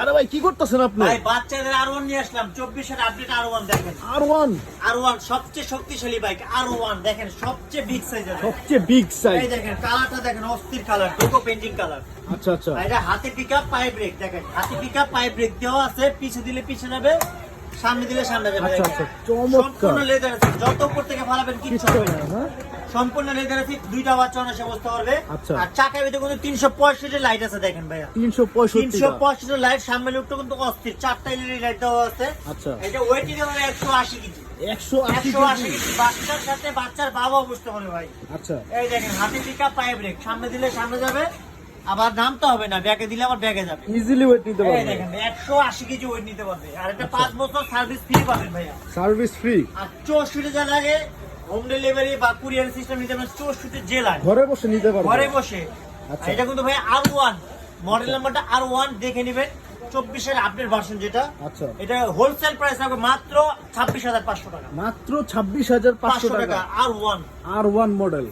আরে ভাই কি করতেছেন আপনি? ভাই বাচ্চাদের R1 নিয়ে আসলাম 24 এর আপডেট R1 দেখেন। R1 সবচেয়ে শক্তিশালী বাইক R1 দেখেন, সবচেয়ে বিগ সাইজের, সবচেয়ে বিগ সাইজ। এই দেখেন কালারটা দেখেন, অস্থির কালার, কোকো পেইন্টিং কালার। আচ্ছা আচ্ছা, এটা হাতে পিকআপ পাই ব্রেক দেখেন, হাতে পিকআপ পাই ব্রেক দেওয়া আছে, পিছে দিলে পিছে যাবে, সামনে দিলে সামনে যাবে। আচ্ছা দেখেন আচ্ছা, চমৎকার। সম্পূর্ণ লেদার আছে, যত উপর থেকে ফালাবেন কিচ্ছু কিচ্ছু হবে হবে না। না, হ্যাঁ? সম্পূর্ণ লেদার আছে, দুইটা বাচ্চা অনায়াসে বসতে পারবে। আচ্ছা। আর চাকার ভিতরে কিন্তু 365 লাইট আছে দেখেন ভাইয়া, 365 টা। 365 লাইট, সামনে লুকটা কিন্তু অস্থির, 4টা এলইডি লাইট দেওয়া আছে। আচ্ছা, এটা ওয়েট দিতে হবে 180 কেজি। 180 180 কেজি। কেজি বাচ্চার সাথে বাচ্চার বাবাও বুঝতে পারে ভাই। আচ্ছা, এই দেখেন হাতে পিকআপ পাই ব্রেক, সামনে দিলে সামনে যাবে, আবার নামতে হবে না, ব্যাকে দিলে আবার ব্যাকে যাবে। ইজিলি ওয়েট নিতে এই পারবেন। দেখেন 180 কেজি ওয়েট নিতে পারবে। আর এটা 5 বছর সার্ভিস ফ্রি পাবেন ভাইয়া। Service free. আর 64 যা লাগে হোম ডেলিভারি বা কুরিয়ার সিস্টেম নিতে পারেন, 64 জেলায় ঘরে বসে নিতে পারবেন। ঘরে বসে। আচ্ছা। আর এটা কিন্তু ভাই R1 মডেল নাম্বারটা R1 দেখে নেবেন, 24 এর আপডেট ভার্সন যেটা। আচ্ছা, এটা হোলসেল প্রাইস থাকবে মাত্র 26,500 টাকা। মাত্র 26,500 500 টাকা। টাকা R1। R1 model.